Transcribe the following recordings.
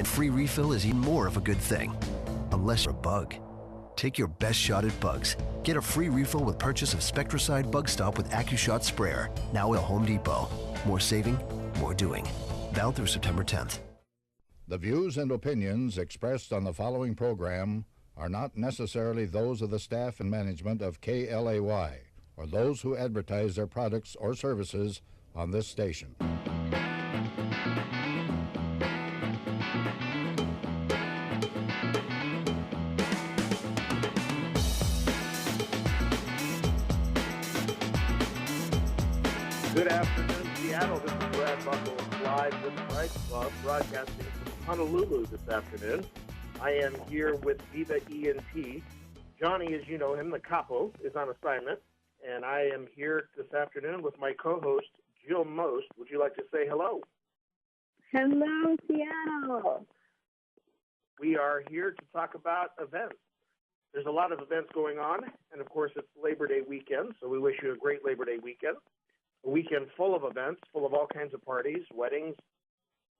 And free refill is even more of a good thing. Unless you're a bug. Take your best shot at bugs. Get a free refill with purchase of Spectracide Bug Stop with AccuShot Sprayer. Now at Home Depot. More saving, more doing. Valid through September 10th. The views and opinions expressed on the following program are not necessarily those of the staff and management of KLAY or those who advertise their products or services on this station. Good afternoon, Seattle. This is Brad Buckles live with the Bright Club, broadcasting from Honolulu this afternoon. I am here with Viva ENT. Johnny, as you know him, the capo, is on assignment, and I am here this afternoon with my co-host, Jill Most. Would you like to say hello? Hello, Seattle. We are here to talk about events. There's a lot of events going on, and of course it's Labor Day weekend, so we wish you a great Labor Day weekend. A weekend full of events, full of all kinds of parties, weddings,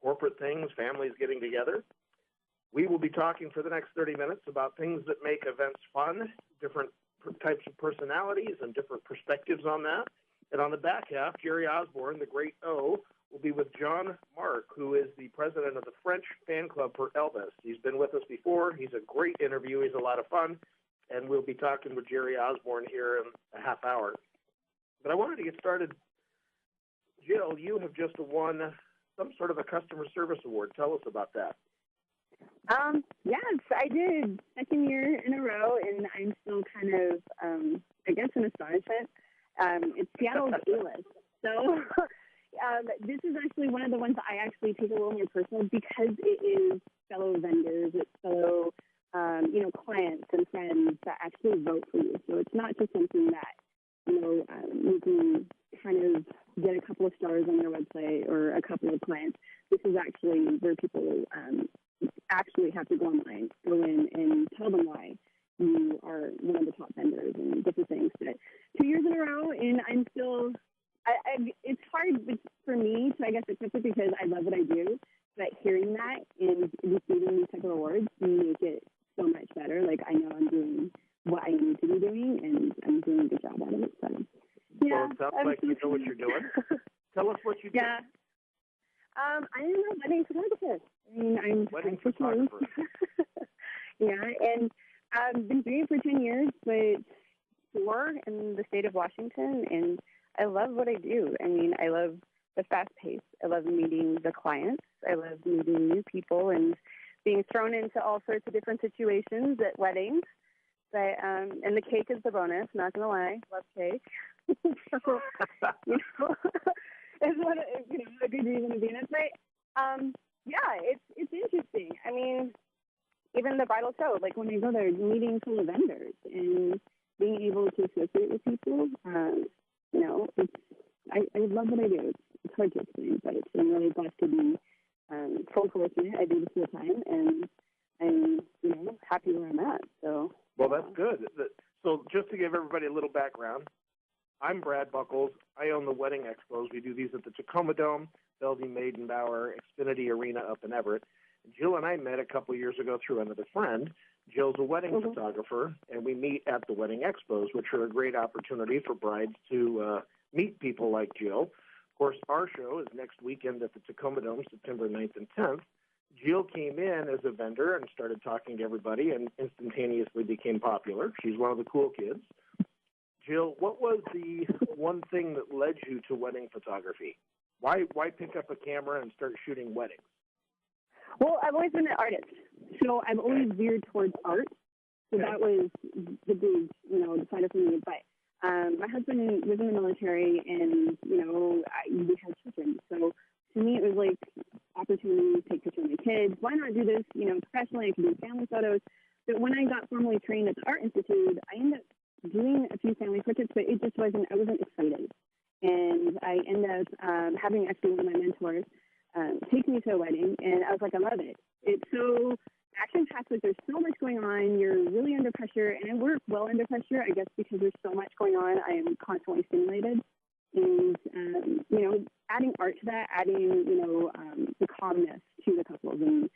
corporate things, families getting together. We will be talking for the next 30 minutes about things that make events fun, different types of personalities and different perspectives on that. And on the back half, Jerry Osbourne, the great O, will be with John Marc, who is the president of the French fan club for Elvis. He's been with us before. He's a great interview. He's a lot of fun. And we'll be talking with Jerry Osbourne here in a half hour. But I wanted to get started. Jill, you have just won some sort of a customer service award. Tell us about that. Yes, I did. Second year in a row, and I'm still kind of, I guess, in astonishment. It's Seattle's A-list. So this is actually one of the ones that I actually take a little more personal because it is fellow vendors, it's fellow, clients and friends that actually vote for you. So it's not just something that, you can kind of get a couple of stars on their website or a couple of clients. This is actually where people actually have to go online, go in and tell them why you are one of the top vendors and different things. But 2 years in a row, and I'm still, it's hard for me to, I guess, accept it because I love what I do. But hearing that and receiving these type of awards make it so much better. Like, I know I'm doing what I need to be doing, and I'm doing a good job out of it. So, yeah. Well, it sounds like you know what you're doing. Tell us what you do. Yeah. I am a wedding photographer. I mean, I'm wedding photographer. Yeah, and I've been doing it for 10 years, but 4 in the state of Washington, and I love what I do. I mean, I love the fast pace. I love meeting the clients. I love meeting new people and being thrown into all sorts of different situations at weddings. But, and the cake is the bonus, not going to lie. Love cake. So, it's one of, a good reason to be in it. But, yeah, it's interesting. I mean, even the bridal show, like when I go there, meeting full of vendors and being able to associate with people, I love what I do. It's hard to explain, but I'm really blessed to be full fortunate. I do this full time, and I'm, happy where I'm at. So. Well, that's good. So just to give everybody a little background, I'm Brad Buckles. I own the Wedding Expos. We do these at the Tacoma Dome, Bellevue Maidenbower, Xfinity Arena up in Everett. Jill and I met a couple years ago through another friend. Jill's a wedding photographer, and we meet at the Wedding Expos, which are a great opportunity for brides to meet people like Jill. Of course, our show is next weekend at the Tacoma Dome, September 9th and 10th. Jill came in as a vendor and started talking to everybody and instantaneously became popular. She's one of the cool kids. Jill, what was the one thing that led you to wedding photography? Why pick up a camera and start shooting weddings? Well, I've always been an artist, so I've always veered towards art. So that was the big, decided for me. But my husband was in the military, and we had children. So to me, it was like opportunity to take pictures of my kids. Why not do this, professionally? I can do family photos. But when I got formally trained at the Art Institute, I ended up doing a few family portraits, but it just wasn't. I wasn't excited, and I ended up having actually one of my mentors take me to a wedding, and I was like, I love it. It's so action-packed. Like, there's so much going on. You're really under pressure, and I work well under pressure, I guess, because there's so much going on. I am constantly stimulated. And, adding art to that, adding, the calmness to the couples and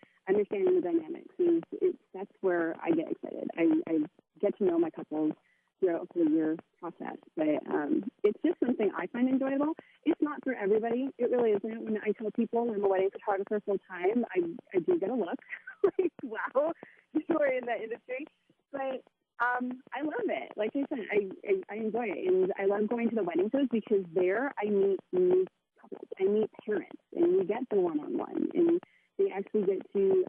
photographer full time, I do get a look like, wow, you're in that industry. But I love it. Like I said, I enjoy it, and I love going to the wedding shows because there I meet new couples, I meet parents, and we get the one-on-one, and they actually get to,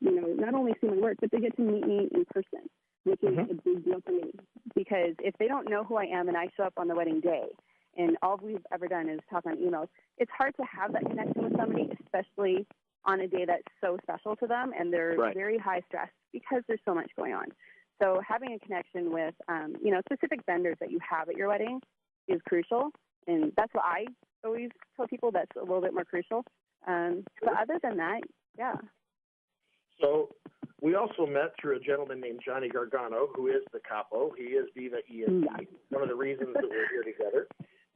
not only see my work, but they get to meet me in person, which is a big deal for me. Because if they don't know who I am and I show up on the wedding day, and all we've ever done is talk on emails, it's hard to have that connection with somebody, especially on a day that's so special to them, and they're very high stress because there's so much going on. So having a connection with, specific vendors that you have at your wedding is crucial, and that's what I always tell people. That's a little bit more crucial. But other than that, yeah. So we also met through a gentleman named Johnny Gargano, who is the capo. He is Viva ENT, one of the reasons that we're here together.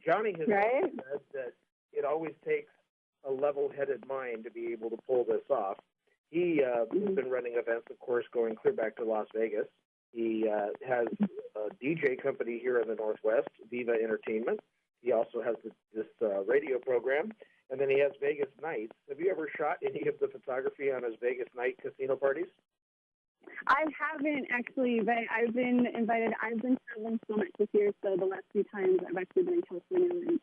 Johnny has always said that it always takes a level-headed mind to be able to pull this off. He has been running events, of course, going clear back to Las Vegas. He has a DJ company here in the Northwest, Viva Entertainment. He also has this radio program, and then he has Vegas nights. Have you ever shot any of the photography on his Vegas night casino parties? I haven't actually, but I've been invited. I've been traveling so much this year, so the last few times I've actually been in California,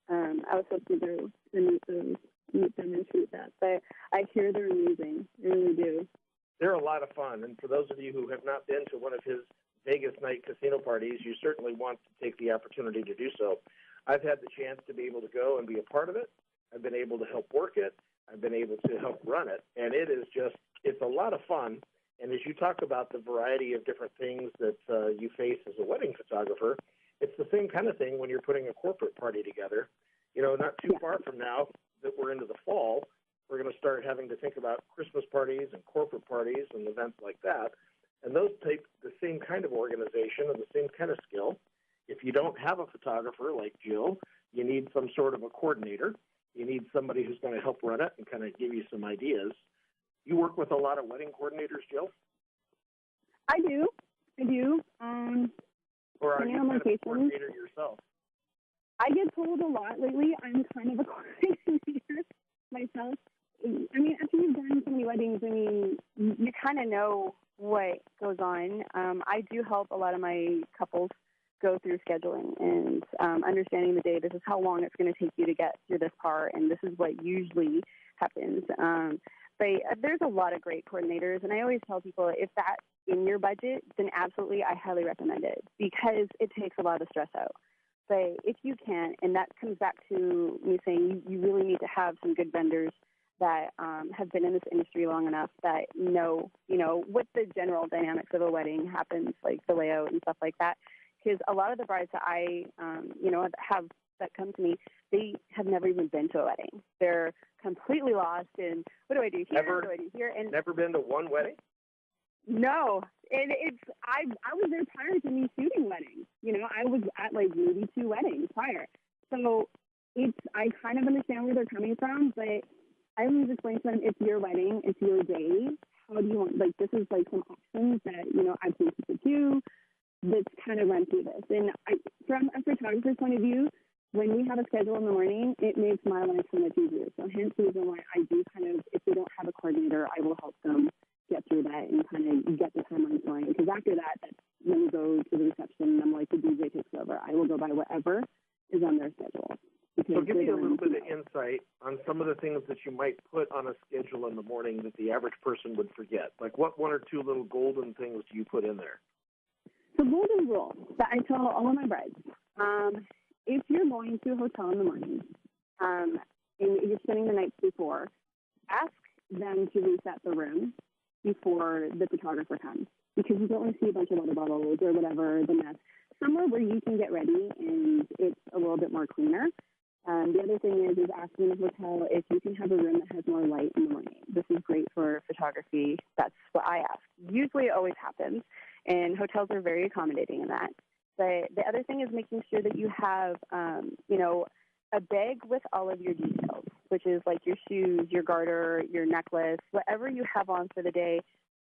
and I was supposed to go to meet them and shoot that. But I hear they're amazing. I really do. They're a lot of fun, and for those of you who have not been to one of his Vegas night casino parties, you certainly want to take the opportunity to do so. I've had the chance to be able to go and be a part of it. I've been able to help work it. I've been able to help run it, and it's a lot of fun. And as you talk about the variety of different things that you face as a wedding photographer, it's the same kind of thing when you're putting a corporate party together. Not too far from now that we're into the fall, we're going to start having to think about Christmas parties and corporate parties and events like that. And those take the same kind of organization and the same kind of skill. If you don't have a photographer like Jill, you need some sort of a coordinator. You need somebody who's going to help run it and kind of give you some ideas. You work with a lot of wedding coordinators, Jill? I do. Or are you kind of a coordinator yourself? I get told a lot lately. I'm kind of a coordinator myself. I mean, after you've done so many weddings, you kind of know what goes on. I do help a lot of my couples go through scheduling and understanding the day. This is how long it's going to take you to get through this part, and this is what usually happens. But there's a lot of great coordinators, and I always tell people if that's in your budget, then absolutely I highly recommend it because it takes a lot of the stress out. But if you can't, and that comes back to me saying you really need to have some good vendors that have been in this industry long enough that know, what the general dynamics of a wedding happens, like the layout and stuff like that. Because a lot of the brides that I, have that come to me, they have never even been to a wedding. They're completely lost in what do I do here? What do I do here? And never been to one wedding? No, and I was there prior to me shooting weddings. I was at like maybe 2 weddings prior. So I kind of understand where they're coming from, but I always explain to them, it's your wedding, it's your day. How do you want, this is some options that, I've seen people do. Let's kind of run through this. And from a photographer's point of view, when we have a schedule in the morning, it makes my life so much easier. So hence the reason why I do if they don't have a coordinator, I will help them get through that and kind of get the timeline going. Because after that, that's when we go to the reception and I'm like, the DJ takes over. I will go by whatever is on their schedule. So give me a little bit of insight on some of the things that you might put on a schedule in the morning that the average person would forget. Like what 1 or 2 little golden things do you put in there? The golden rule that I tell all of my brides, if you're going to a hotel in the morning and you're spending the night before, ask them to reset the room before the photographer comes because you don't want to see a bunch of water bottles or whatever, the mess. Somewhere where you can get ready and it's a little bit more cleaner. The other thing is asking the hotel if you can have a room that has more light in the morning. This is great for photography. That's what I ask. Usually it always happens, and hotels are very accommodating in that. But the other thing is making sure that you have, a bag with all of your details, which is like your shoes, your garter, your necklace, whatever you have on for the day,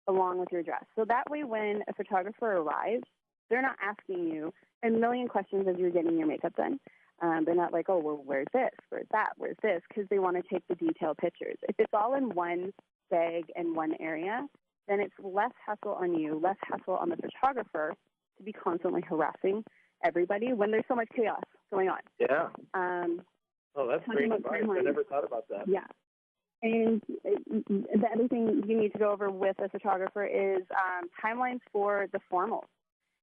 along with your dress. So that way when a photographer arrives, they're not asking you a million questions as you're getting your makeup done. They're not like, oh, well, where's this? Where's that? Where's this? Because they want to take the detailed pictures. If it's all in one bag and one area, then it's less hassle on you, less hassle on the photographer to be constantly harassing everybody when there's so much chaos going on. Yeah. Oh, that's great advice. I never thought about that. Yeah. And the other thing you need to go over with a photographer is timelines for the formals.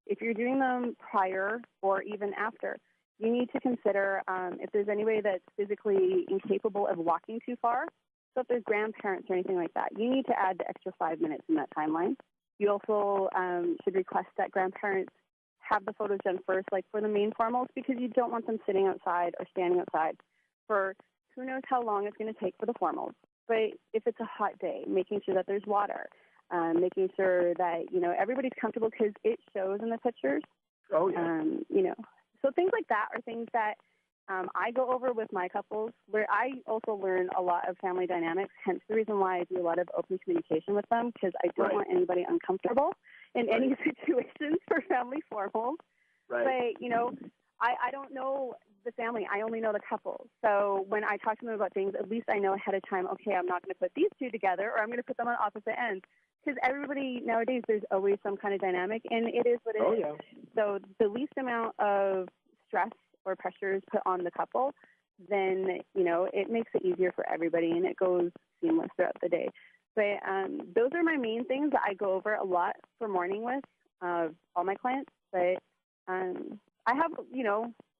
If you're doing them prior or even after, you need to consider if there's anybody that's physically incapable of walking too far. So if there's grandparents or anything like that, you need to add the extra 5 minutes in that timeline. You also should request that grandparents have the photos done first, like for the main formals, because you don't want them sitting outside or standing outside for who knows how long it's going to take for the formals. But if it's a hot day, making sure that there's water, making sure that, everybody's comfortable because it shows in the pictures. Oh, yeah. So things like that are things that I go over with my couples, where I also learn a lot of family dynamics, hence the reason why I do a lot of open communication with them, because I don't want anybody uncomfortable in any situations for family formals. Right. But, I don't know the family. I only know the couple. So when I talk to them about things, at least I know ahead of time, okay, I'm not going to put these two together, or I'm going to put them on opposite ends. Because everybody nowadays, there's always some kind of dynamic, and it is what it is. Yeah. So the least amount of stress or pressure is put on the couple, then, it makes it easier for everybody, and it goes seamless throughout the day. But those are my main things that I go over a lot for morning with all my clients. But I have,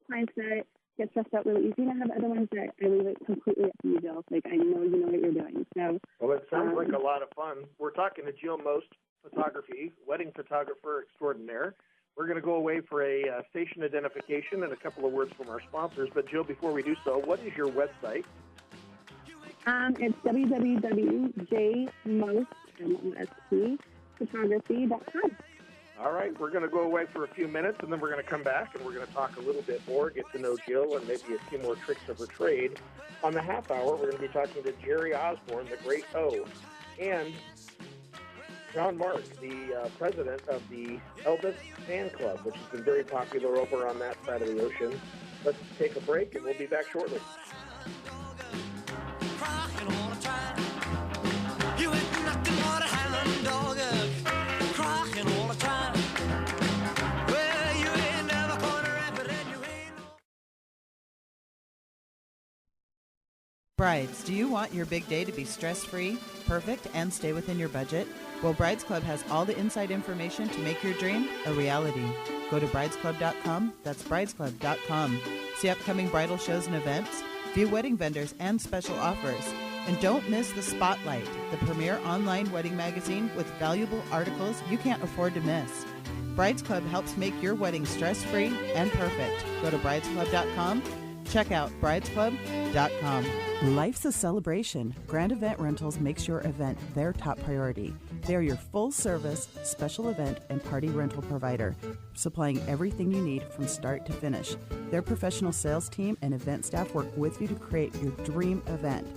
clients that get stressed out really easy, and I have other ones that I leave it completely up to you, Jill. Like, I know you know what you're doing. So, well, it sounds like a lot of fun. We're talking to Jill Most Photography, wedding photographer extraordinaire. We're going to go away for a station identification and a couple of words from our sponsors. But, Jill, before we do so, what is your website? It's www.jmostphotography.com. All right, we're going to go away for a few minutes, and then we're going to come back, and we're going to talk a little bit more, get to know Jill, and maybe a few more tricks of her trade. On the half hour, we're going to be talking to Jerry Osbourne, the Great O, and John Marc, the president of the Elvis fan club, which has been very popular over on that side of the ocean. Let's take a break, and we'll be back shortly. Brides, do you want your big day to be stress-free, perfect, and stay within your budget? Well, Brides Club has all the inside information to make your dream a reality. Go to bridesclub.com. That's bridesclub.com. See upcoming bridal shows and events, view wedding vendors and special offers. And don't miss The Spotlight, the premier online wedding magazine with valuable articles you can't afford to miss. Brides Club helps make your wedding stress-free and perfect. Go to bridesclub.com. Check out bridesclub.com. Life's a celebration. Grand Event Rentals makes your event their top priority. They are your full-service, special event, and party rental provider, supplying everything you need from start to finish. Their professional sales team and event staff work with you to create your dream event.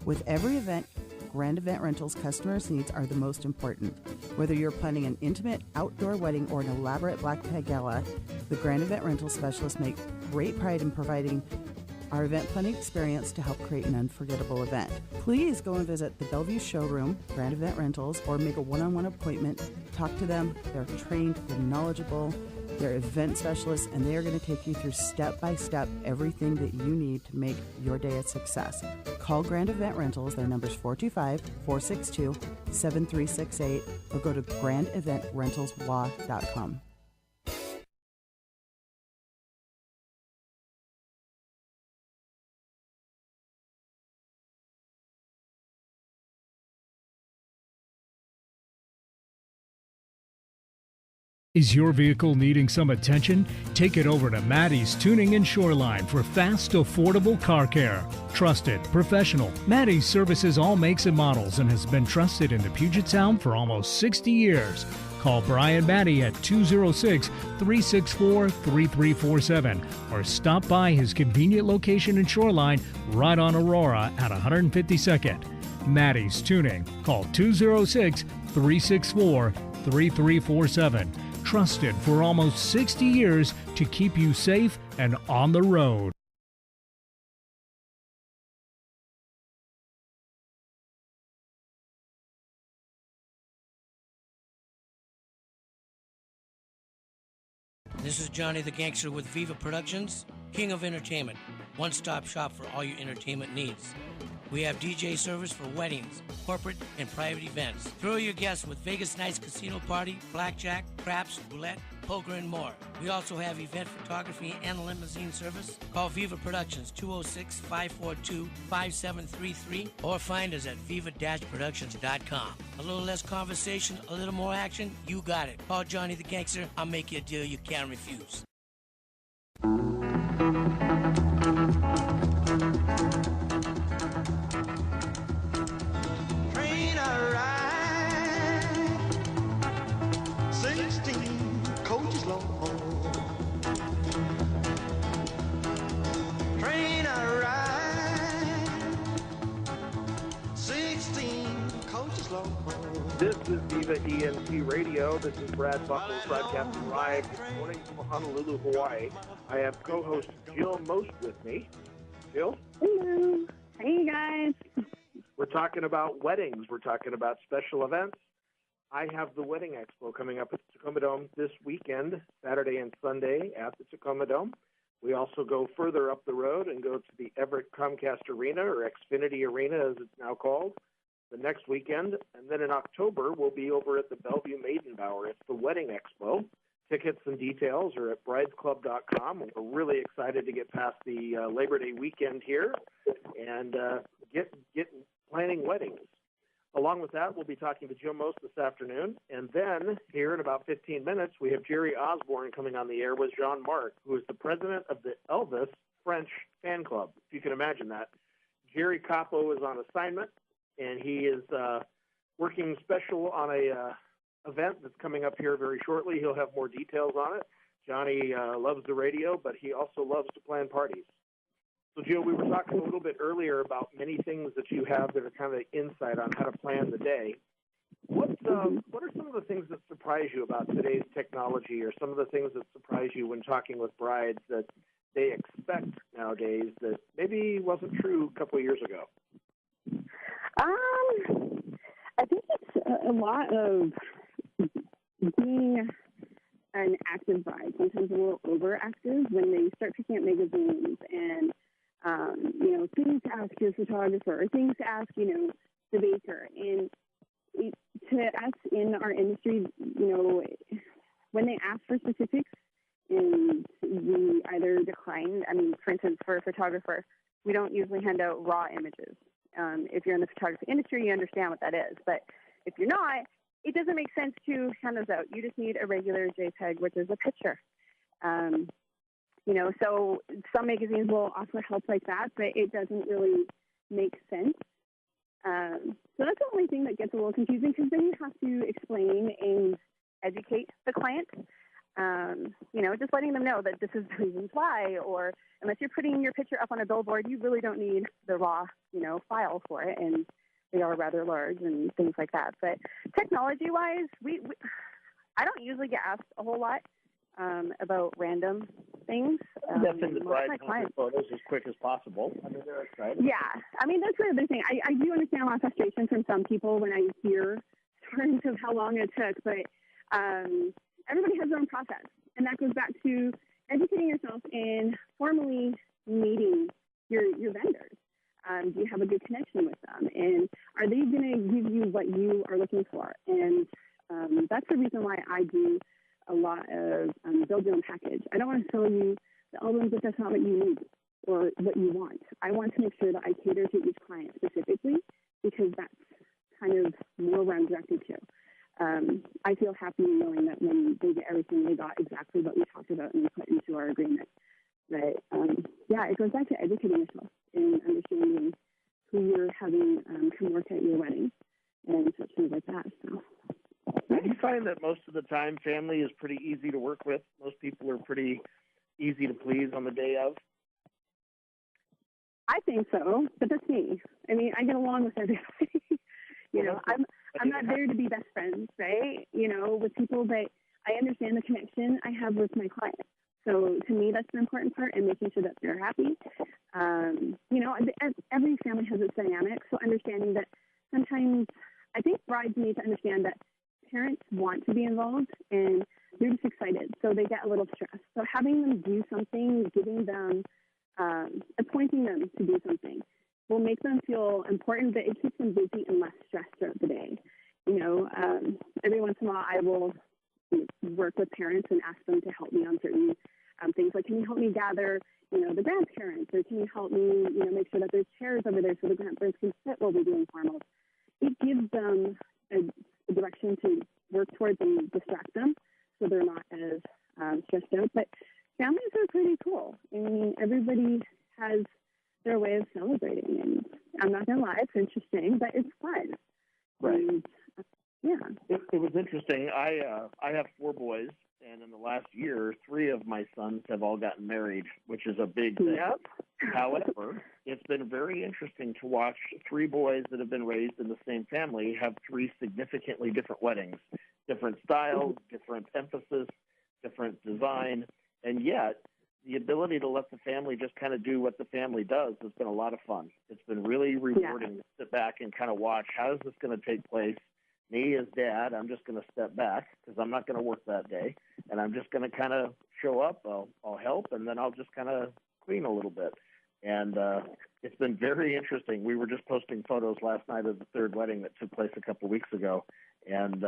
With every event, Grand Event Rentals customers' needs are the most important. Whether you're planning an intimate outdoor wedding or an elaborate black tie gala, the Grand Event Rentals specialists make great pride in providing our event planning experience to help create an unforgettable event. Please go and visit the Bellevue Showroom, Grand Event Rentals, or make a one-on-one appointment. Talk to them. They're trained, they're knowledgeable, they're event specialists, and they are going to take you through step-by-step everything that you need to make your day a success. Call Grand Event Rentals. Their number is 425-462-7368, or go to grandeventrentalslaw.com. Is your vehicle needing some attention? Take it over to Maddie's Tuning and Shoreline for fast, affordable car care. Trusted, professional. Maddie's services all makes and models and has been trusted in the Puget Sound for almost 60 years. Call Brian Maddie at 206-364-3347 or stop by his convenient location in Shoreline right on Aurora at 152nd. Maddie's Tuning. Call 206-364-3347. Trusted for almost 60 years to keep you safe and on the road. This is Johnny the Gangster with Viva Productions, King of Entertainment, one-stop shop for all your entertainment needs. We have DJ service for weddings, corporate, and private events. Thrill your guests with Vegas Nights Casino Party, blackjack, craps, roulette, poker, and more. We also have event photography and limousine service. Call Viva Productions 206-542-5733 or find us at viva-productions.com. A little less conversation, a little more action, you got it. Call Johnny the Gangster. I'll make you a deal you can't refuse. Train a ride, 16 coaches long. Train a ride, 16 coaches long. This is Viva ENT Radio. This is Brad Buckles broadcasting live this morning from Honolulu, Hawaii. I have co-host Jill Most with me. Jill? Hello. Hey, guys. We're talking about weddings. We're talking about special events. I have the Wedding Expo coming up at the Tacoma Dome this weekend, Saturday and Sunday at the Tacoma Dome. We also go further up the road and go to the Everett Comcast Arena, or Xfinity Arena as it's now called, the next weekend. And then in October, we'll be over at the Bellevue Maidenbower. It's the Wedding Expo. Tickets and details are at bridesclub.com. We're really excited to get past the Labor Day weekend here and get planning weddings. Along with that, we'll be talking to Jill Most this afternoon. And then here in about 15 minutes, we have Jerry Osbourne coming on the air with Jean-Marc, who is the president of the Elvis French fan club, if you can imagine that. Jerry Capo is on assignment, and he is working special on a event that's coming up here very shortly. He'll have more details on it. Johnny loves the radio, but he also loves to plan parties. So, Jill, we were talking a little bit earlier about many things that you have that are kind of insight on how to plan the day. What are some of the things that surprise you about today's technology, or some of the things that surprise you when talking with brides that they expect nowadays that maybe wasn't true a couple of years ago? I think it's a lot of being an active bride, sometimes a little overactive when they start picking up magazines and, things to ask your photographer or things to ask, the baker. And to us in our industry, when they ask for specifics and we either decline, for instance, for a photographer, we don't usually hand out raw images. If you're in the photography industry, you understand what that is. But if you're not, it doesn't make sense to hand those out. You just need a regular JPEG, which is a picture. So some magazines will offer help like that, but it doesn't really make sense. So that's the only thing that gets a little confusing, because then you have to explain and educate the client. Just letting them know that this is the reasons why, or unless you're putting your picture up on a billboard, you really don't need the raw, file for it, and they are rather large and things like that. But technology-wise, I don't usually get asked a whole lot about random things. Definitely the bride photos as quick as possible. They're excited. Yeah. That's the other thing. I do understand a lot of frustration from some people when I hear stories of how long it took, but everybody has their own process. And that goes back to educating yourself and formally meeting your vendors. Do you have a good connection with them? And are they going to give you what you are looking for? And that's the reason why I do a lot of build your own package. I don't want to sell you the albums if that's not what you need or what you want. I want to make sure that I cater to each client specifically, because that's kind of more where I'm directed to. I feel happy knowing that when they get everything, they got exactly what we talked about and we put into our agreement. But, it goes back to educating yourself and understanding who you're having come work at your wedding and such things like that. So, do you find that most of the time family is pretty easy to work with? Most people are pretty easy to please on the day of? I think so, but that's me. I get along with everybody. I'm not there to be best friends, right? With people, but I understand the connection I have with my clients. So to me, that's the important part, and making sure that they're happy. Every family has its dynamic, so understanding that sometimes I think brides need to understand that parents want to be involved, and they're just excited, so they get a little stressed. So having them do something, giving them, appointing them to do something will make them feel important, but it keeps them busy and less stressed throughout the day. You know, every once in a while I will work with parents and ask them to help me on certain things, like, can you help me gather, you know, the grandparents, or can you help me, you know, make sure that there's chairs over there so the grandparents can sit while we're doing formals. It gives them a direction to work towards and distract them, so they're not as stressed out. But families are pretty cool. I mean, everybody has their way of celebrating, and I'm not gonna lie, it's interesting, but it's fun. Right. And, yeah. It was interesting. I have 4 boys, and in the last year, 3 of my sons have all gotten married, which is a big thing. Yep. However, it's been very interesting to watch 3 boys that have been raised in the same family have 3 significantly different weddings, different styles, different emphasis, different design, and yet the ability to let the family just kind of do what the family does has been a lot of fun. It's been really rewarding to sit back and kind of watch, how is this going to take place? Me as dad, I'm just going to step back because I'm not going to work that day, and I'm just going to kind of show up. I'll help, and then I'll just kind of clean a little bit. And it's been very interesting. We were just posting photos last night of the 3rd wedding that took place a couple of weeks ago, and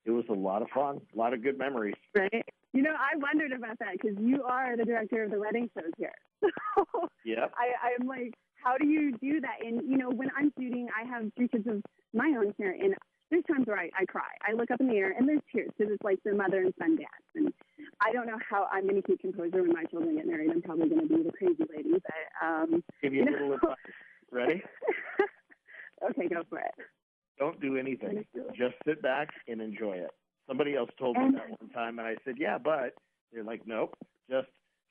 it was a lot of fun, a lot of good memories. Right. You know, I wondered about that because you are the director of the wedding shows here. Yep. I'm like, how do you do that? And, you know, when I'm shooting, I have 3 kids of my own here, and there's times where I cry. I look up in the air, and there's tears because it's like their mother and son dance. And I don't know how I'm going to keep composure when my children get married. I'm probably going to be the crazy lady. But give you a little advice. Ready? Okay, go for it. Don't do anything. Just sit back and enjoy it. Somebody else told me that one time, and I said, yeah, but they're like, nope, just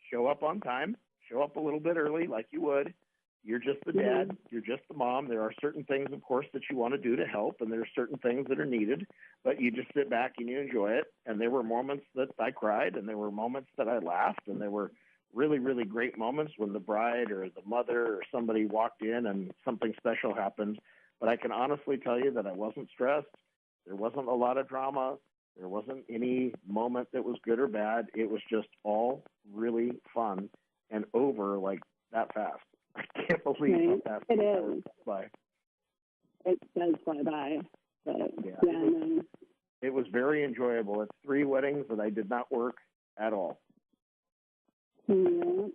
show up on time, show up a little bit early like you would. You're just the dad. You're just the mom. There are certain things, of course, that you want to do to help, and there are certain things that are needed, but you just sit back and you enjoy it. And there were moments that I cried, and there were moments that I laughed, and there were really, really great moments when the bride or the mother or somebody walked in and something special happened. But I can honestly tell you that I wasn't stressed. There wasn't a lot of drama. There wasn't any moment that was good or bad. It was just all really fun and over like that fast. I can't believe how fast it is. By. It does fly by. But it was very enjoyable. It's 3 weddings that I did not work at all. Yeah.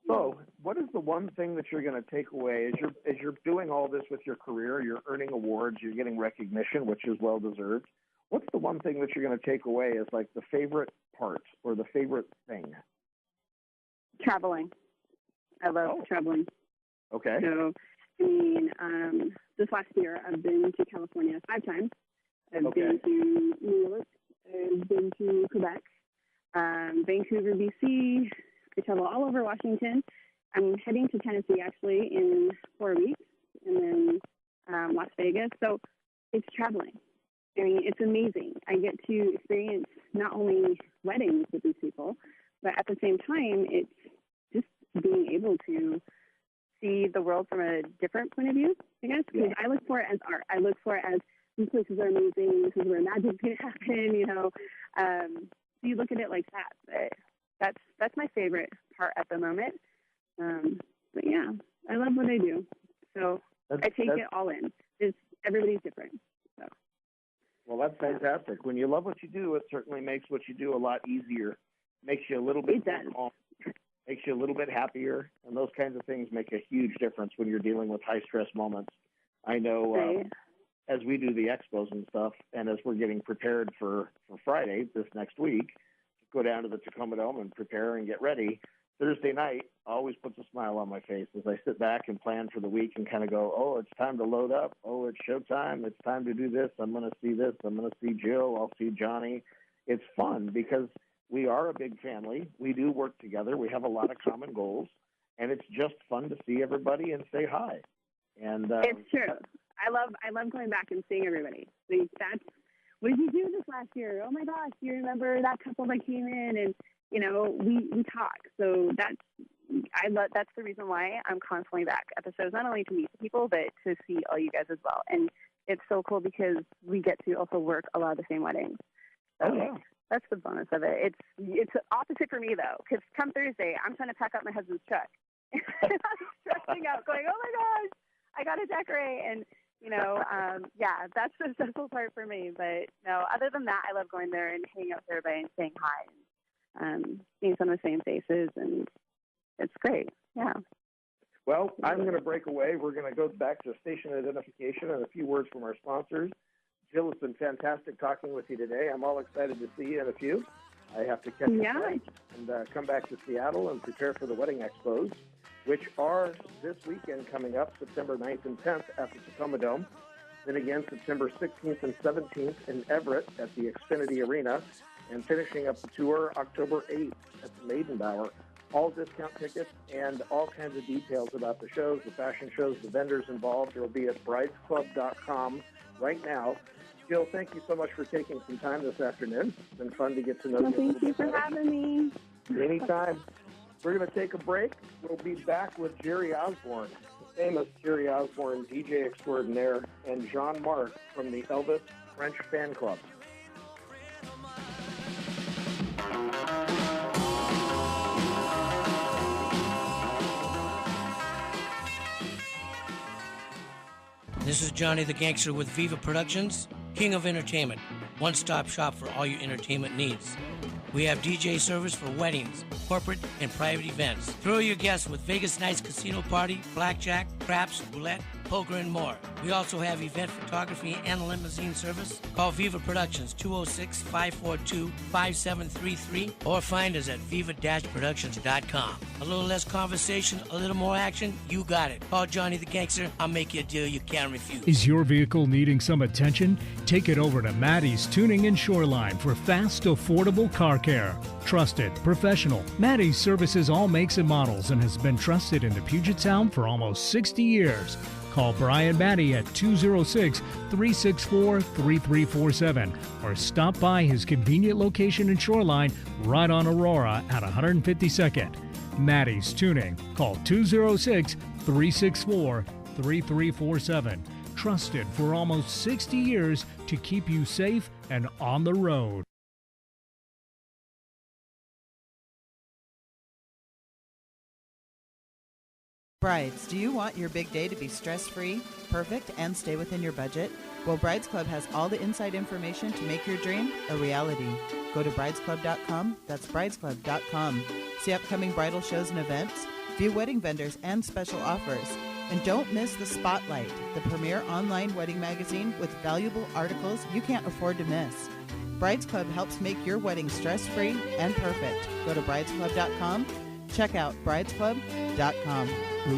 So, what is the one thing that you're going to take away as you're doing all this with your career? You're earning awards, you're getting recognition, which is well deserved. What's the one thing that you're going to take away as like the favorite part or the favorite thing? Traveling. I love traveling. Okay. So, I mean, this last year I've been to California 5 times. I've been to New York. I've been to Quebec, Vancouver, BC. I travel all over Washington. I'm heading to Tennessee actually in 4 weeks, and then Las Vegas. So it's traveling. I mean, it's amazing. I get to experience not only weddings with these people, but at the same time, it's just being able to see the world from a different point of view, I guess, because I look for it as art. I look for it as these places are amazing. This is where magic's going to happen, you know. So you look at it like that. But that's my favorite part at the moment. But yeah, I love what I do. So I take it all in. Everybody's different. So. Well, that's fantastic. When you love what you do, it certainly makes what you do a lot easier. Makes you a little bit more calm, makes you a little bit happier, and those kinds of things make a huge difference when you're dealing with high-stress moments. I know as we do the expos and stuff, and as we're getting prepared for Friday, this next week, go down to the Tacoma Dome and prepare and get ready, Thursday night always puts a smile on my face as I sit back and plan for the week and kind of go, oh, it's time to load up. Oh, it's showtime. It's time to do this. I'm going to see this. I'm going to see Jill. I'll see Johnny. It's fun because we are a big family. We do work together. We have a lot of common goals, and it's just fun to see everybody and say hi. And it's true. I love going back and seeing everybody. What did you do this last year? Oh my gosh, do you remember that couple that came in? And you know, we talk. So that's the reason why I'm constantly back at the shows, not only to meet people, but to see all you guys as well. And it's so cool because we get to also work a lot of the same weddings. So that's the bonus of it. It's opposite for me, though, because come Thursday, I'm trying to pack up my husband's truck. I'm stressing out, going, oh, my gosh, I got to decorate. And, that's the stressful part for me. But, no, other than that, I love going there and hanging out with everybody and saying hi and seeing some of the same faces. And it's great. Yeah. Well, I'm going to break away. We're going to go back to station identification and a few words from our sponsors. Jill, it's been fantastic talking with you today. I'm all excited to see you in a few. I have to catch a flight and come back to Seattle and prepare for the wedding expos, which are this weekend coming up, September 9th and 10th at the Tacoma Dome. Then again, September 16th and 17th in Everett at the Xfinity Arena. And finishing up the tour October 8th at the Maiden Bower. All discount tickets and all kinds of details about the shows, the fashion shows, the vendors involved. They'll be at bridesclub.com right now. Jill, thank you so much for taking some time this afternoon. It's been fun to get to know you. Thank you for having me. Anytime. We're going to take a break. We'll be back with Jerry Osbourne, the famous Jerry Osbourne, DJ extraordinaire, and Jean-Marc from the Elvis French Fan Club. This is Johnny the Gangster with Viva Productions, King of Entertainment, one-stop shop for all your entertainment needs. We have DJ service for weddings, corporate, and private events. Thrill your guests with Vegas Nights Casino Party, blackjack, craps, roulette, poker, and more. We also have event photography and limousine service. Call Viva Productions 206-542-5733 or find us at viva-productions.com. A little less conversation, a little more action, you got it. Call Johnny the Gangster. I'll make you a deal you can't refuse. Is your vehicle needing some attention? Take it over to Maddie's Tuning and Shoreline for fast, affordable car care. Trusted, professional. Maddie's services all makes and models and has been trusted in the Puget Sound for almost 60 years. Call Brian Maddie at 206-364-3347 or stop by his convenient location in Shoreline right on Aurora at 152nd. Maddie's Tuning. Call 206-364-3347. Trusted for almost 60 years to keep you safe and on the road. Brides, do you want your big day to be stress-free, perfect, and stay within your budget? Well, Brides Club has all the inside information to make your dream a reality. Go to bridesclub.com, that's bridesclub.com. See upcoming bridal shows and events, view wedding vendors and special offers. And don't miss The Spotlight, the premier online wedding magazine with valuable articles you can't afford to miss. Brides Club helps make your wedding stress-free and perfect. Go to bridesclub.com. Check out bridesclub.com.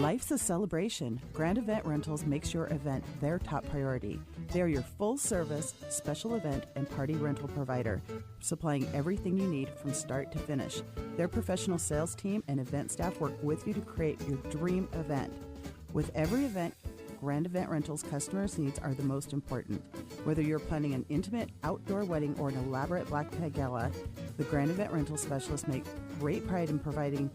Life's a celebration. Grand Event Rentals makes your event their top priority. They are your full-service, special event, and party rental provider, supplying everything you need from start to finish. Their professional sales team and event staff work with you to create your dream event. With every event, Grand Event Rentals customers' needs are the most important. Whether you're planning an intimate outdoor wedding or an elaborate black tie gala, the Grand Event Rental specialists make great pride in providing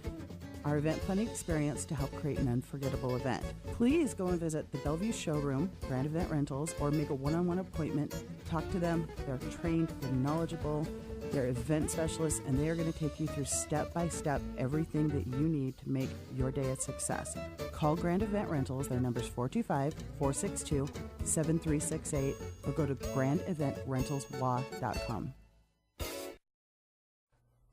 our event planning experience to help create an unforgettable event. Please go and visit the Bellevue showroom, Grand Event Rentals, or make a one-on-one appointment. Talk to them. They're trained, they're knowledgeable, they're event specialists, and they are going to take you through step-by-step everything that you need to make your day a success. Call Grand Event Rentals. Their number's 425-462-7368, or go to grandeventrentalslaw.com.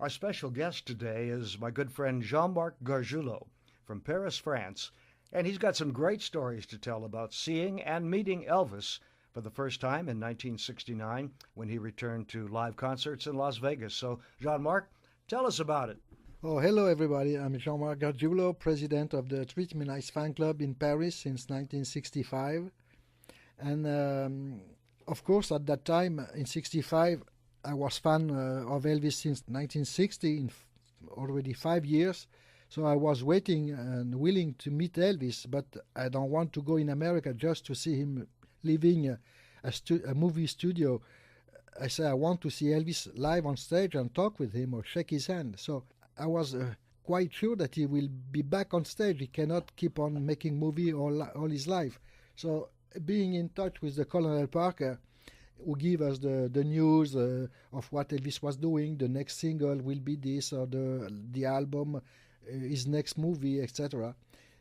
Our special guest today is my good friend Jean-Marc Gargiulo from Paris, France, and he's got some great stories to tell about seeing and meeting Elvis for the first time in 1969 when he returned to live concerts in Las Vegas. So, Jean-Marc, tell us about it. Oh, hello everybody. I'm Jean-Marc Gargiulo, president of the Treat Me Nice fan club in Paris since 1965. And of course, at that time, in 65, I was fan of Elvis since 1960, in already 5 years. So I was waiting and willing to meet Elvis, but I don't want to go in America just to see him leaving a movie studio. I said I want to see Elvis live on stage and talk with him or shake his hand. So I was quite sure that he will be back on stage. He cannot keep on making movie all his life. So being in touch with the Colonel Parker, who gave us the news of what Elvis was doing. The next single will be this, or the album, his next movie, etc.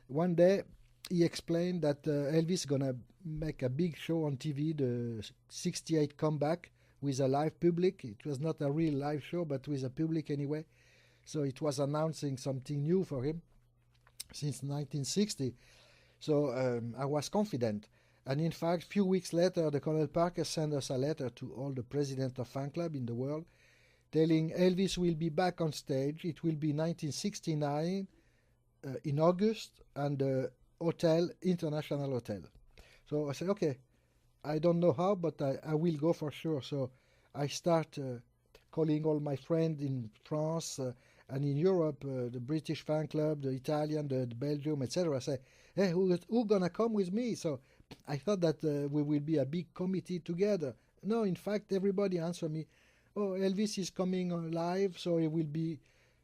One day, he explained that Elvis gonna make a big show on TV, the '68 comeback, with a live public. It was not a real live show, but with a public anyway. So it was announcing something new for him since 1960. So I was confident. And in fact, a few weeks later, the Colonel Parker sent us a letter to all the presidents of fan club in the world, telling Elvis will be back on stage. It will be 1969 in August, and the hotel, International Hotel. So I said, okay, I don't know how, but I will go for sure. So I start calling all my friends in France and in Europe, the British fan club, the Italian, the Belgium, etc. I say, hey, who gonna come with me? So I thought that we will be a big committee together. No, in fact, everybody answered me, oh, Elvis is coming on live, so he will be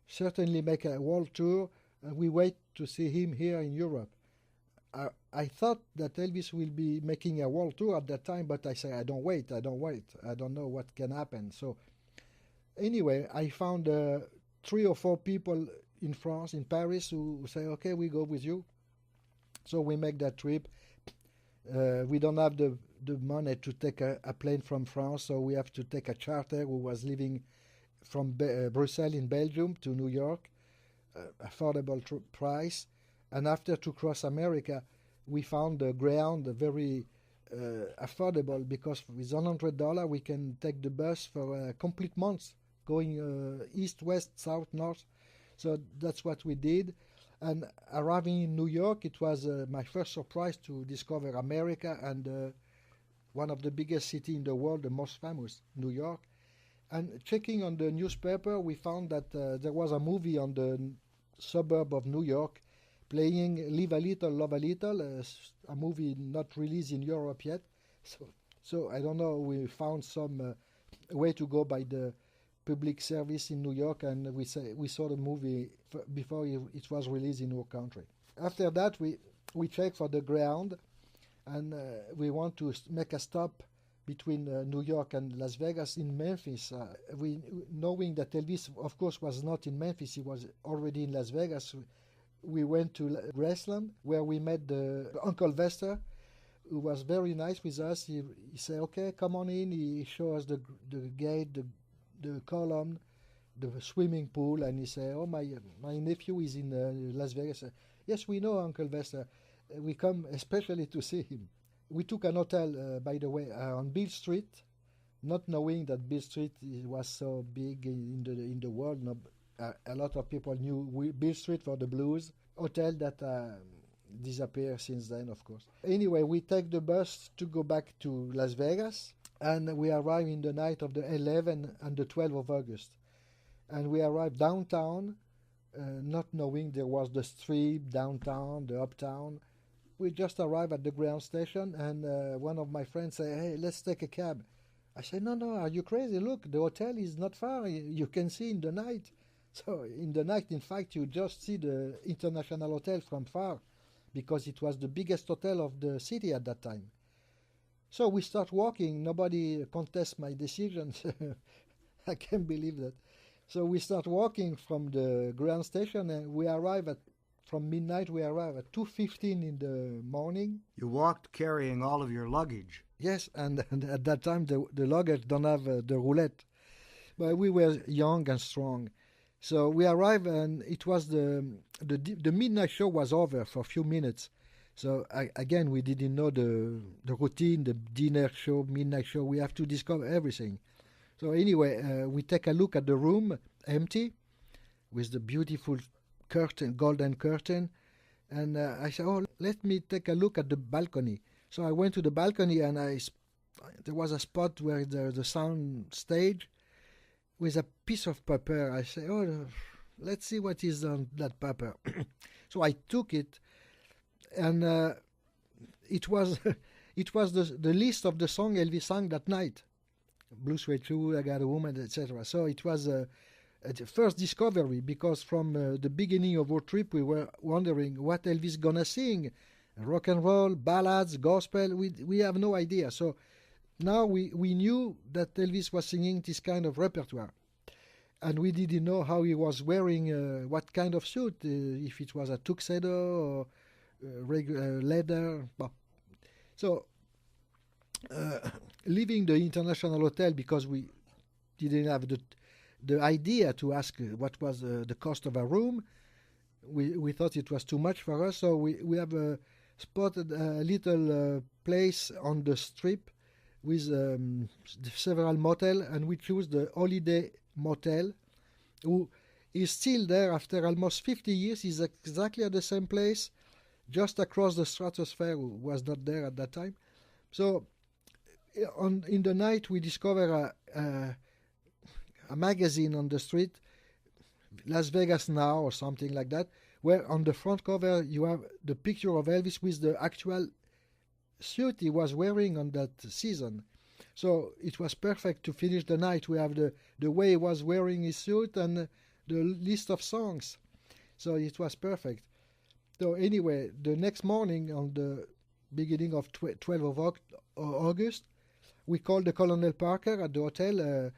certainly make a world tour. We wait to see him here in Europe. I thought that Elvis will be making a world tour at that time, but I say, I don't wait. I don't know what can happen. So anyway, I found 3 or 4 people in France, in Paris, who say, okay, we go with you. So we make that trip. We don't have the money to take a plane from France, so we have to take a charter who was living from Brussels in Belgium to New York, affordable price. And after to cross America, we found the ground very affordable, because with $100 we can take the bus for a complete month, going east, west, south, north. So that's what we did. And arriving in New York, it was my first surprise to discover America and one of the biggest cities in the world, the most famous, New York. And checking on the newspaper, we found that there was a movie on the suburb of New York playing Live a Little, Love a Little, a movie not released in Europe yet. So I don't know, we found some way to go by the public service in New York, and we saw the movie before it was released in our country. After that, we checked for the ground, and we want to make a stop between New York and Las Vegas in Memphis. Knowing that Elvis, of course, was not in Memphis, he was already in Las Vegas. We went to Graceland, where we met the Uncle Vester, who was very nice with us. He said, okay, come on in. He showed us the gate, the column, the swimming pool, and he said, oh, my nephew is in Las Vegas. Yes, we know Uncle Vester. We come especially to see him. We took an hotel, by the way, on Beale Street, not knowing that Beale Street was so big in the world. No, a lot of people knew Beale Street for the blues. Hotel that disappeared since then, of course. Anyway, we take the bus to go back to Las Vegas, and we arrive in the night of the 11th and the 12th of August. And we arrived downtown, not knowing there was the Strip, downtown, the Uptown. We just arrived at the ground station, and one of my friends said, hey, let's take a cab. I said, no, are you crazy? Look, the hotel is not far. You can see in the night. So in the night, in fact, you just see the International Hotel from far, because it was the biggest hotel of the city at that time. So we start walking. Nobody contests my decisions. I can't believe that. So we start walking from the ground station, and we arrive from midnight, we arrive at 2:15 in the morning. You walked carrying all of your luggage. Yes, and at that time, the luggage don't have the roulette. But we were young and strong. So we arrived, and it was the midnight show was over for a few minutes. So again, we didn't know the routine, the dinner show, midnight show. We have to discover everything. So anyway, we take a look at the room, empty, with the beautiful curtain, golden curtain. And I said, oh, let me take a look at the balcony. So I went to the balcony, and there was a spot where the sound stage with a piece of paper. I said, oh, let's see what is on that paper. So I took it, and it was the list of the song Elvis sang that night. Blue Suede Shoe, I Got a Woman, etc. So it was the first discovery, because from the beginning of our trip we were wondering what Elvis gonna sing, rock and roll, ballads, gospel. We have no idea. So now we knew that Elvis was singing this kind of repertoire. And we didn't know how he was wearing, what kind of suit, if it was a tuxedo or regular leather. So, leaving the international hotel because we didn't have the idea to ask what was the cost of a room. We thought it was too much for us, so we have spotted a little place on the strip with several motel, and we chose the Holiday Motel, who is still there after almost 50 years. Is exactly at the same place, just across the Stratosphere, who was not there at that time. So in the night we discover a magazine on the street, Las Vegas Now or something like that, where on the front cover you have the picture of Elvis with the actual suit he was wearing on that season. So it was perfect to finish the night. We have the way he was wearing his suit and the list of songs. So it was perfect. So anyway, the next morning, on the beginning of 12 of August, we called the Colonel Parker at the hotel,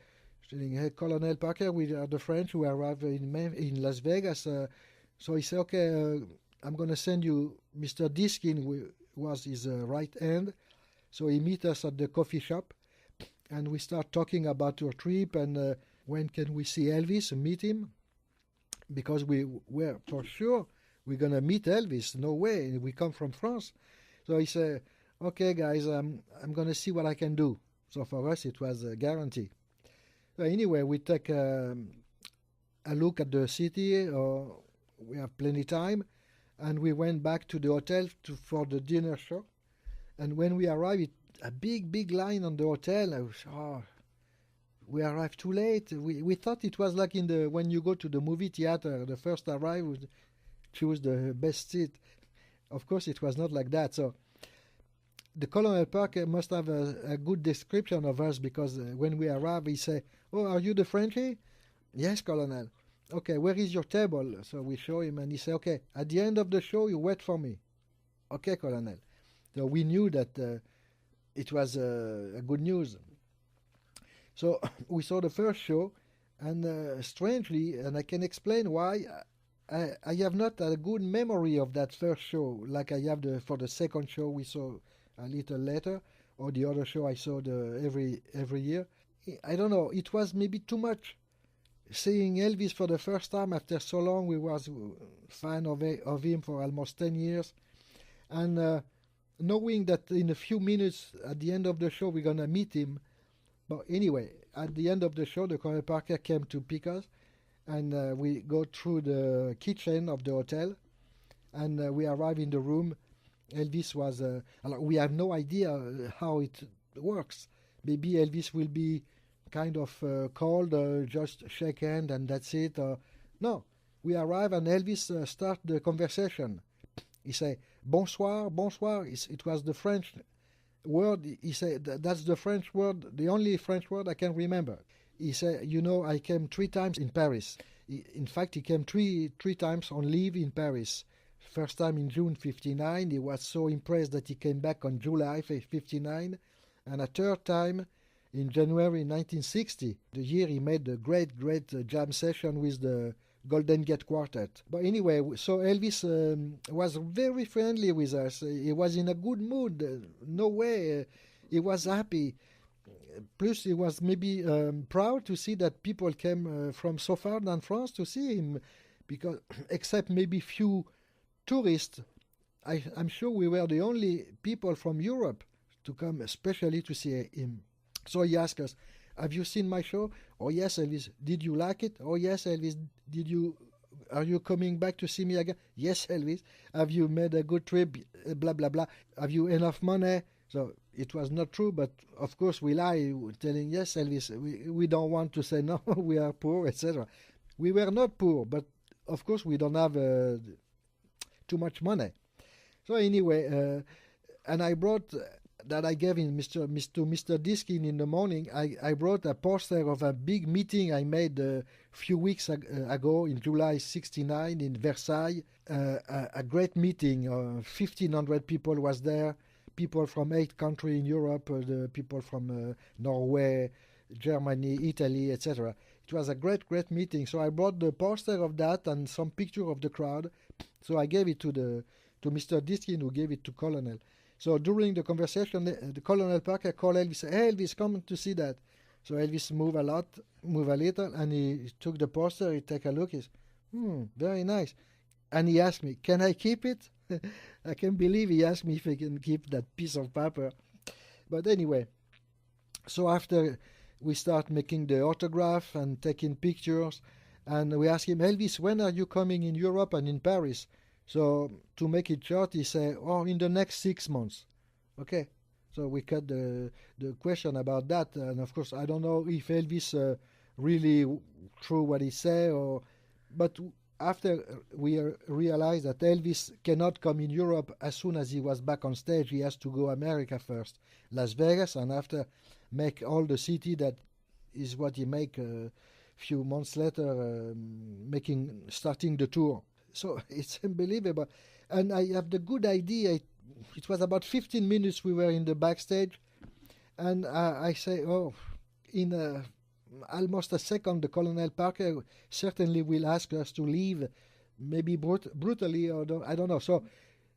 saying, "Hey, Colonel Parker, we are the French who arrived in Las Vegas." So he said, "Okay, I'm going to send you Mr. Diskin, who was his right hand." So he meet us at the coffee shop, and we start talking about our trip and when can we see Elvis and meet him, because we were for sure we're going to meet Elvis. No way, we come from France. So he said, "Okay, guys, I'm going to see what I can do." So for us, it was a guarantee. So anyway, we take a look at the city. We have plenty time, and we went back to the hotel for the dinner show. And when we arrived, a big line on the hotel. We arrived too late. We thought it was like when you go to the movie theater, the first arrive, choose the best seat. Of course, it was not like that. So the Colonel Parker must have a good description of us, because when we arrived, he said, "Oh, are you the Frenchie?" "Yes, Colonel." "Okay, where is your table?" So we show him, and he said, "Okay, at the end of the show, you wait for me." "Okay, Colonel." So we knew that it was a good news. So we saw the first show, and strangely, and I can explain why, I have not a good memory of that first show like I have for the second show we saw a little later, or the other show I saw every year. I don't know, it was maybe too much. Seeing Elvis for the first time after so long, we was fan of him for almost 10 years, and knowing that in a few minutes at the end of the show we're going to meet him. But anyway, at the end of the show, the Colonel Parker came to pick us, and we go through the kitchen of the hotel, and we arrive in the room. Elvis was, we have no idea how it works. Maybe Elvis will be kind of cold, just shake hand and that's it. No, we arrive and Elvis start the conversation. He say, "Bonsoir, bonsoir." It was the French word. He said, "That's the French word, the only French word I can remember." He said, "I came 3 times in Paris." In fact, he came three times on leave in Paris. First time in June 59. He was so impressed that he came back on July 59. And a third time in January 1960, the year he made the great jam session with the Golden Gate Quartet. But anyway, so Elvis was very friendly with us. He was in a good mood. No way. He was happy. Plus, he was maybe proud to see that people came from so far than France to see him, because except maybe few tourists, I'm sure we were the only people from Europe to come especially to see him. So he asked us, "Have you seen my show?" "Oh yes, Elvis." "Did you like it?" "Oh yes, Elvis." Are you coming back to see me again?" "Yes, Elvis." "Have you made a good trip?" Blah blah blah. "Have you enough money?" So it was not true, but of course we lie, telling, "Yes, Elvis, we don't want to say no, we are poor, etc." We were not poor, but of course we don't have too much money. So anyway, and I brought that I gave to Mr. Diskin in the morning, I brought a poster of a big meeting I made a few weeks ago in July '69 in Versailles. A great meeting. 1,500 people was there. People from 8 countries in Europe, the people from Norway, Germany, Italy, etc. It was a great meeting. So I brought the poster of that and some picture of the crowd. So I gave it to Mr. Diskin, who gave it to Colonel. So during the conversation, the Colonel Parker called Elvis, said, "Hey, Elvis, come to see that." So Elvis moved a little, and he took the poster, he take a look, he said, very nice. And he asked me, "Can I keep it?" I can't believe he asked me if I can keep that piece of paper. But anyway, so after we start making the autograph and taking pictures, and we asked him, "Elvis, when are you coming in Europe and in Paris?" So to make it short, he said, in the next 6 months. Okay. So we cut the question about that. And of course, I don't know if Elvis really true what he said, but after we realized that Elvis cannot come in Europe as soon as he was back on stage, he has to go America first, Las Vegas, and after make all the city. That is what he make a few months later, starting the tour. So it's unbelievable. And I have the good idea. It was about 15 minutes we were in the backstage. And I say, in almost a second, the Colonel Parker certainly will ask us to leave, maybe brutally, or I don't know. So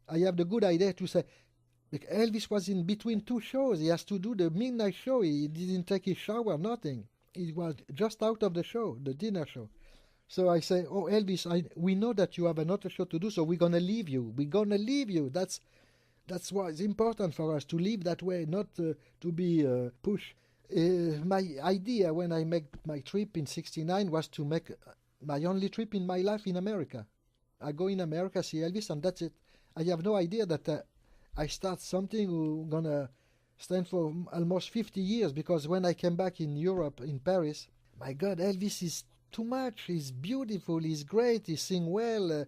I have the good idea to say, Elvis was in between 2 shows. He has to do the midnight show. He didn't take his shower, nothing. He was just out of the show, the dinner show. So I say, Elvis, we know that you have another show to do, so we're going to leave you. We're going to leave you. That's why it's important for us to live that way, not to be pushed. My idea when I made my trip in '69 was to make my only trip in my life in America. I go in America, see Elvis, and that's it. I have no idea that I start something who's going to stand for almost 50 years, because when I came back in Europe, in Paris, my God, Elvis is too much. He's beautiful, he's great, he sings well,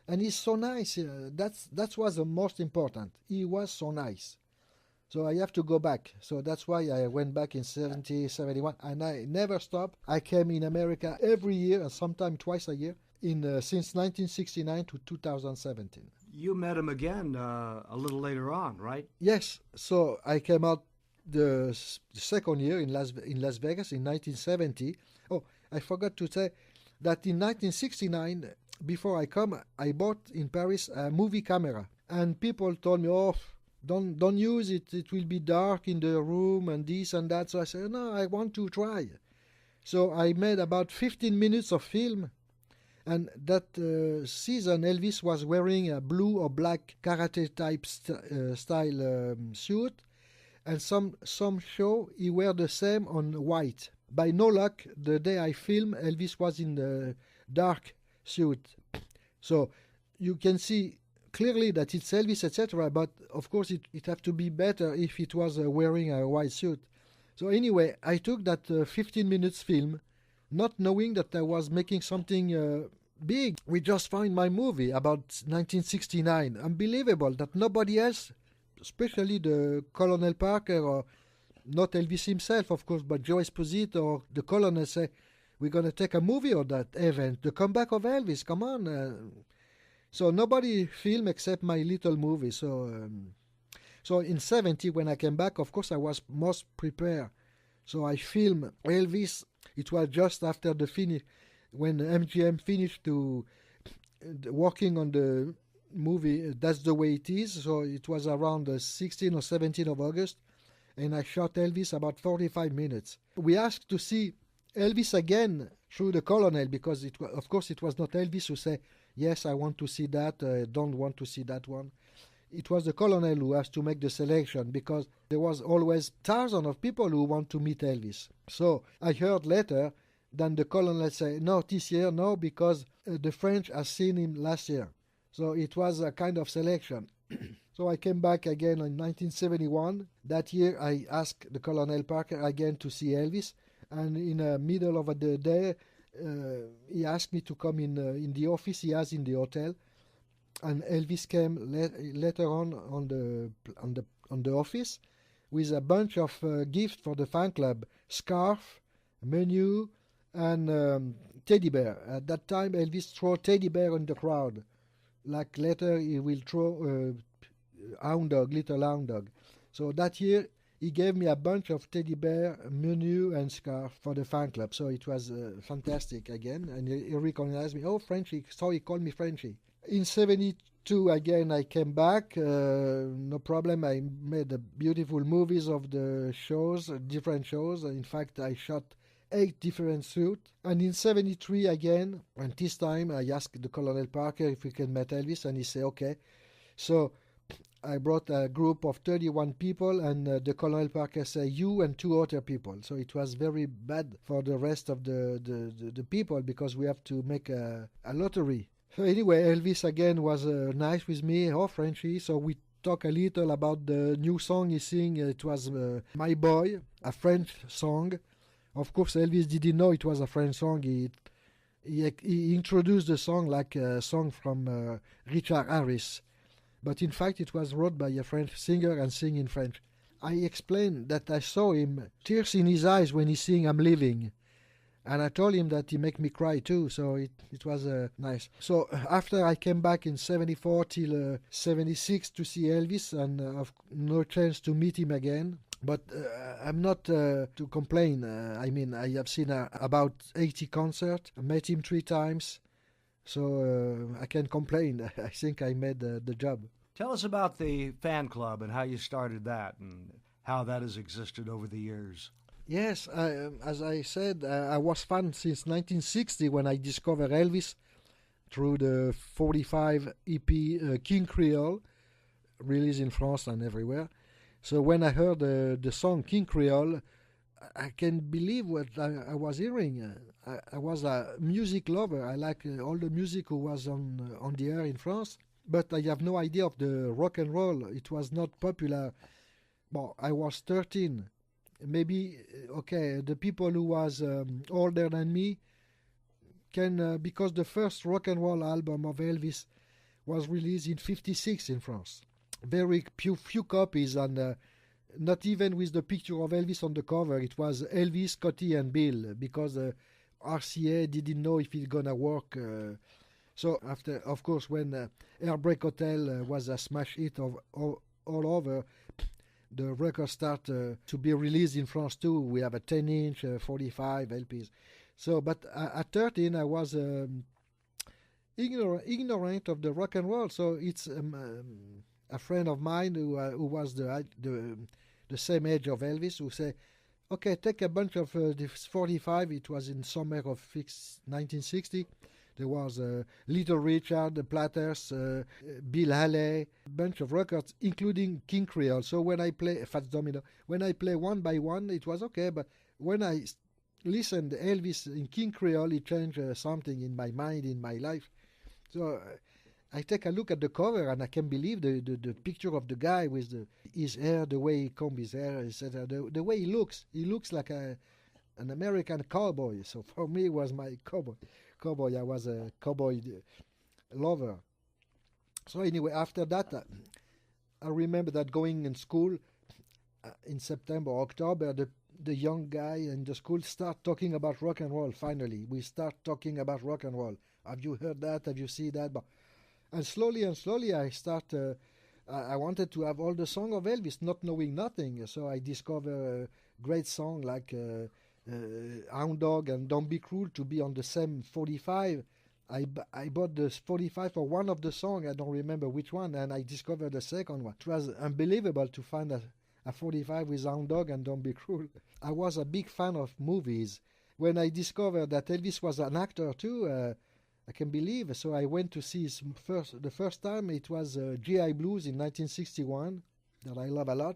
and he's so nice. That was the most important. He was so nice. So I have to go back. So that's why I went back in 70, 71, and I never stopped. I came in America every year, and sometimes twice a year, since 1969 to 2017. You met him again a little later on, right? Yes. So I came out the second year in Las Vegas in 1970. Oh, I forgot to say that in 1969, before I come, I bought in Paris a movie camera. And people told me, don't use it. It will be dark in the room and this and that. So I said, no, I want to try. So I made about 15 minutes of film. And that season, Elvis was wearing a blue or black karate type style suit. And some show, he wear the same on white. By no luck, the day I filmed, Elvis was in the dark suit. So you can see clearly that it's Elvis, etc. But of course, it have to be better if it was wearing a white suit. So anyway, I took that 15 minutes film, not knowing that I was making something big. We just found my movie about 1969. Unbelievable that nobody else, especially the Colonel Parker, or not Elvis himself, of course, but Joe Esposito or the Colonel say, we're going to take a movie of that event, the comeback of Elvis, come on. So nobody filmed except my little movie. So in 70, when I came back, of course, I was most prepared. So I filmed Elvis. It was just after the finish, when MGM finished working on the movie, That's the Way It Is. So it was around the 16 or 17 of August. And I shot Elvis about 45 minutes. We asked to see Elvis again through the Colonel, because of course it was not Elvis who said, yes, I want to see that, don't want to see that one. It was the Colonel who has to make the selection, because there was always thousands of people who want to meet Elvis. So I heard later that the Colonel said, no, this year, no, because the French have seen him last year. So it was a kind of selection. So I came back again in 1971. That year I asked the Colonel Parker again to see Elvis. And in the middle of the day, he asked me to come in the office he has in the hotel. And Elvis came later on the office. with a bunch of gifts for the fan club, scarf, menu, and teddy bear. At that time, Elvis threw teddy bear in the crowd. Like later, he will throw hound dog, little hound dog. So that year, he gave me a bunch of teddy bear, menu, and scarf for the fan club. So it was fantastic again. And he recognized me. Oh, Frenchie. So he called me Frenchie. In 72, again, I came back. No problem. I made beautiful movies of the shows, different shows. In fact, I shot 8 different suits. And in 73 again, and this time I asked the Colonel Parker if we can meet Elvis, and he said, okay. So I brought a group of 31 people, and the Colonel Parker said, you and 2 other people. So it was very bad for the rest of the people, because we have to make a lottery. So anyway, Elvis again was nice with me, oh Frenchie. So we talk a little about the new song he sang. It was My Boy, a French song. Of course, Elvis didn't know it was a French song. He introduced the song like a song from Richard Harris. But in fact, it was wrote by a French singer and sing in French. I explained that I saw him, tears in his eyes when he sang I'm Leaving. And I told him that he make me cry too, so it was nice. So after I came back in 74 till 76 to see Elvis, and no chance to meet him again. But I'm not to complain. I mean, I have seen about 80 concerts. I met him 3 times. So I can't complain. I think I made the job. Tell us about the fan club and how you started that and how that has existed over the years. Yes, as I said, I was fan since 1960 when I discovered Elvis through the 45 EP King Creole, released in France and everywhere. So when I heard the song King Creole, I can't believe what I was hearing. I was a music lover. I like all the music who was on the air in France, but I have no idea of the rock and roll. It was not popular. Well, I was 13. Maybe, okay, the people who was older than me can, because the first rock and roll album of Elvis was released in 56 in France. Very few copies, and not even with the picture of Elvis on the cover. It was Elvis, Scotty, and Bill, because RCA didn't know if it's gonna work. So after, of course, when Airbrake Hotel was a smash hit all over, the record started to be released in France too. We have a 10-inch, 45 LPs. So, but at 13, I was ignorant of the rock and roll. So it's a friend of mine who was the same age of Elvis, who said, okay, take a bunch of this 45. It was in summer of 1960. There was Little Richard, the Platters, Bill Haley, a bunch of records, including King Creole. So when I play Fats Domino, when I play one by one, it was okay. But when I listened to Elvis in King Creole, it changed something in my mind, in my life. So I take a look at the cover, and I can believe the picture of the guy with his hair, the way he combed his hair, etc. The way he looks like an American cowboy. So for me, it was my cowboy. I was a cowboy lover. So anyway, after that, I remember that going in school in September or October, the young guy in the school start talking about rock and roll. Finally, we start talking about rock and roll. Have you heard that? Have you seen that? And slowly, I start. I wanted to have all the song of Elvis, not knowing nothing. So I discover a great song like Hound Dog and Don't Be Cruel to be on the same 45. I bought the 45 for one of the songs. I don't remember which one, and I discovered the second one. It was unbelievable to find a 45 with Hound Dog and Don't Be Cruel. I was a big fan of movies. When I discovered that Elvis was an actor too, I can believe. So I went to see the first time. It was G.I. Blues in 1961 that I love a lot.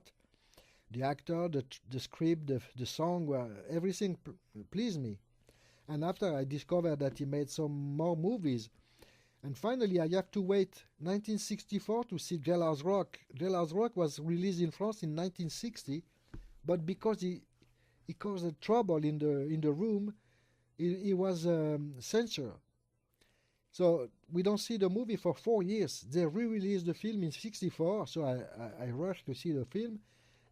The actor, the script, the song, everything pleased me. And after I discovered that he made some more movies. And finally, I have to wait 1964 to see Jailhouse Rock. Jailhouse Rock was released in France in 1960, but because he caused trouble in the room, he was censored. So we don't see the movie for 4 years. They re-released the film in 64, so I rushed to see the film.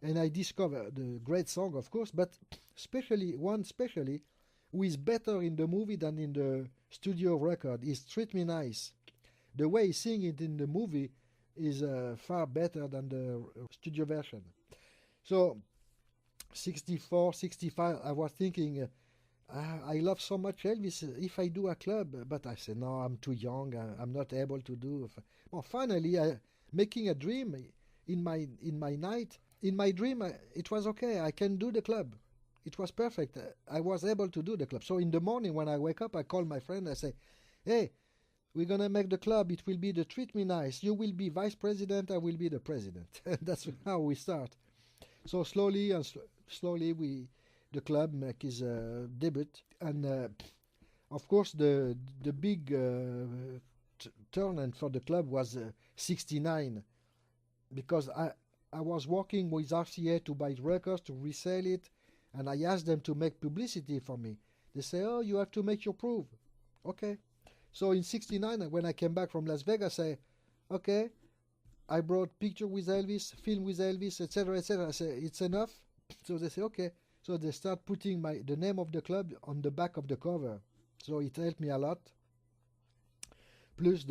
and I discovered the great song, of course, but especially, who is better in the movie than in the studio record is Treat Me Nice. The way he sing it in the movie is far better than the studio version. So 64, 65, I was thinking, I love so much Elvis, if I do a club, but I said, no, I'm too young, I'm not able to do. Well, finally, making a dream in my night, in my dream, it was okay, I can do the club. It was perfect. I was able to do the club. So in the morning when I wake up, I call my friend, I say, hey, we're going to make the club, it will be the Treat Me Nice, you will be vice president, I will be the president. That's how we start. So slowly the club make his debut, and of course the big turn for the club was 69, because I was working with RCA to buy records, to resell it, and I asked them to make publicity for me. They say, oh, you have to make your proof. Okay. So in 69, when I came back from Las Vegas, I say, okay, I brought picture with Elvis, film with Elvis, etc., etc. I say, it's enough. So they say, okay. So they start putting the name of the club on the back of the cover. So it helped me a lot. Plus,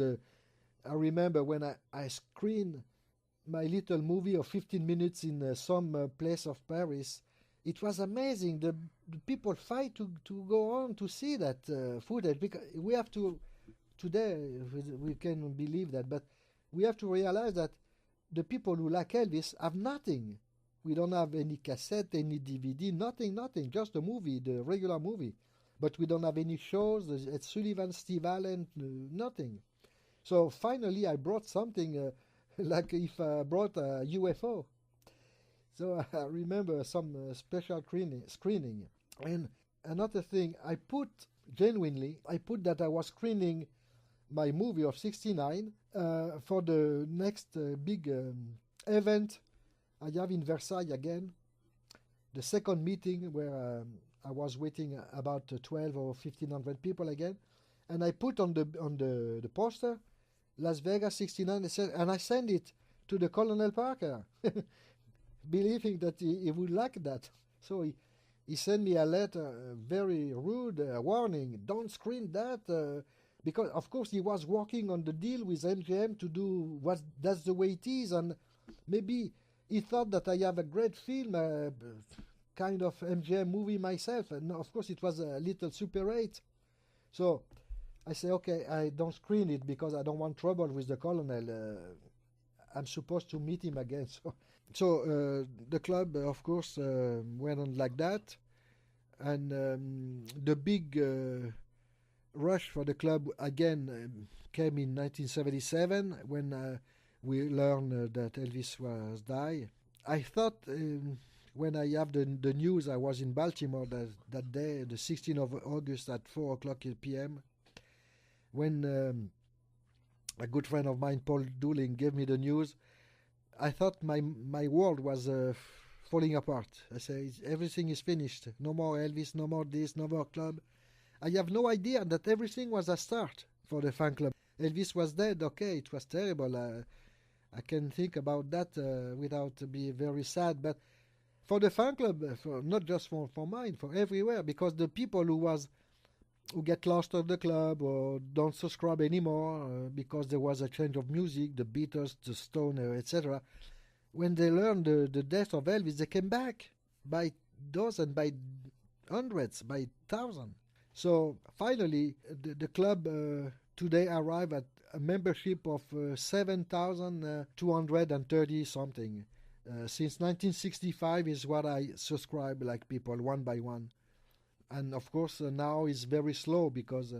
I remember when I screened my little movie of 15 minutes in some place of Paris, it was amazing. The people fight to go on to see that footage. Because we have to, today, we can believe that, but we have to realize that the people who like Elvis have nothing. We don't have any cassette, any DVD, nothing, just the movie, the regular movie. But we don't have any shows, Ed Sullivan, Steve Allen, nothing. So finally I brought something like if I brought a UFO. So I remember some special screening. And another thing, I put that I was screening my movie of 69 for the next big event I have in Versailles again, the second meeting where I was waiting about 12 or 1,500 people again, and I put on the poster Las Vegas 69, and I sent it to the Colonel Parker, believing that he would like that. So he sent me a letter, very rude, warning, don't screen that, because of course he was working on the deal with MGM to do that's the way it is, and maybe he thought that I have a great film, kind of MGM movie myself, and of course it was a little Super 8. So I say, okay, I don't screen it because I don't want trouble with the colonel. I'm supposed to meet him again. So the club, of course, went on like that, and the big rush for the club again came in 1977 when we learned that Elvis was died. I thought when I have the news, I was in Baltimore that day, the 16th of August at 4 o'clock p.m., when a good friend of mine, Paul Dooling, gave me the news. I thought my world was falling apart. I say, everything is finished. No more Elvis, no more this, no more club. I have no idea that everything was a start for the fan club. Elvis was dead, okay, it was terrible. I can think about that without being very sad, but for the fan club, not just for mine, for everywhere, because the people who get lost of the club or don't subscribe anymore because there was a change of music, the Beatles, the Stones, etc. When they learned the death of Elvis, they came back by dozens, by hundreds, by thousands. So finally, the club today arrived at a membership of 7,230 something. Since 1965 is what I subscribe, like people, one by one. And of course now it's very slow because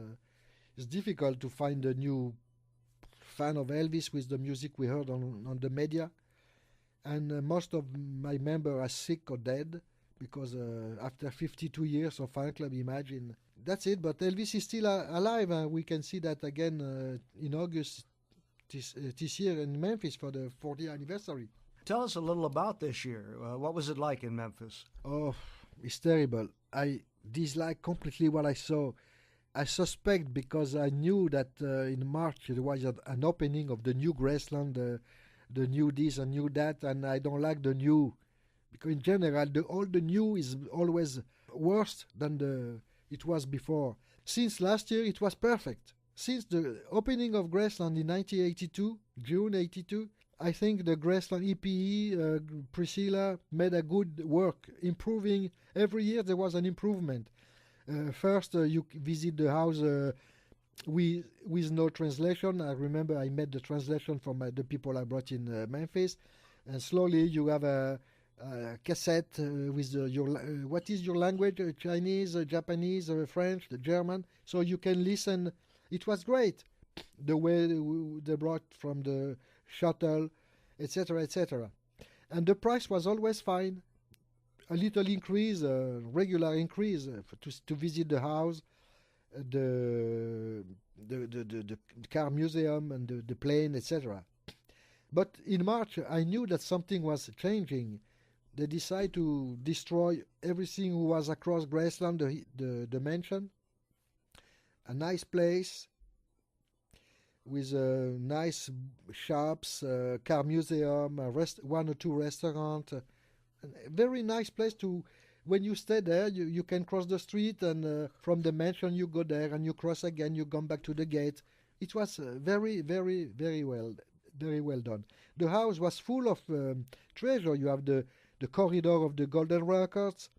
it's difficult to find a new fan of Elvis with the music we heard on the media. And most of my members are sick or dead because after 52 years of fan club, imagine. That's it, but Elvis is still alive. We can see that again in August this year in Memphis for the 40th anniversary. Tell us a little about this year. What was it like in Memphis? Oh, it's terrible. I dislike completely what I saw. I suspect because I knew that in March there was an opening of the new Graceland, the new this and new that, and I don't like the new because in general, all the new is always worse than it was before. Since last year, it was perfect. Since the opening of Graceland in 1982, June 82, I think the Graceland EPE, Priscilla, made a good work, improving. Every year there was an improvement. First, you visit the house with no translation. I remember I made the translation for the people I brought in Memphis. And slowly you have a cassette with what is your language? Chinese, Japanese, French, German. So you can listen. It was great, the way they brought from the shuttle, etc., etc. And the price was always fine. A little increase, regular increase to visit the house, the car museum and the plane, etc. But in March, I knew that something was changing. They decided to destroy everything who was across Graceland, the mansion. A nice place with nice shops, car museum, one or two restaurants. A very nice place to. When you stay there, you can cross the street, and from the mansion you go there, and you cross again. You come back to the gate. It was very, very, very well done. The house was full of treasure. You have the corridor of the golden records.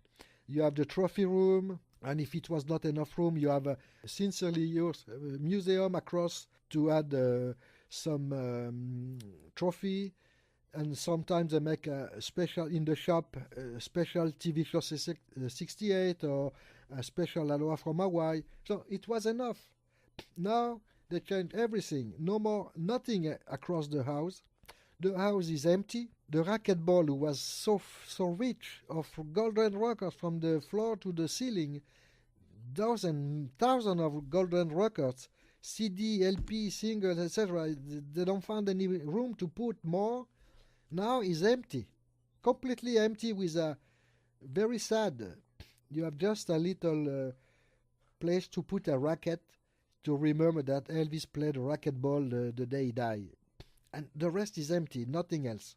You have the trophy room, and if it was not enough room, you have a Sincerely Yours museum across to add some trophy. And sometimes they make a special in the shop, a special TV show 68 or a special Aloha from Hawaii. So it was enough. Now they changed everything. No more, nothing across the house. The house is empty. The racquetball, who was so rich of golden records from the floor to the ceiling, thousands of golden records, CD, LP, singles, etc. They don't find any room to put more. Now is empty, completely empty, with a very sad. You have just a little place to put a racket to remember that Elvis played racquetball the day he died. And the rest is empty, nothing else.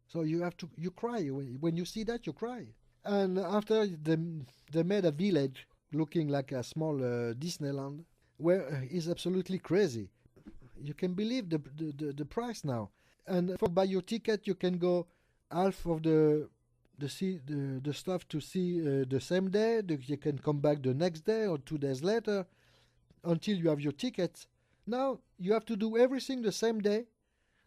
So you cry. When you see that, you cry. And after they made a village looking like a small Disneyland, where is absolutely crazy. You can believe the price now. And for buy your ticket, you can go half of the stuff to see the same day. You can come back the next day or 2 days later until you have your tickets. Now you have to do everything the same day,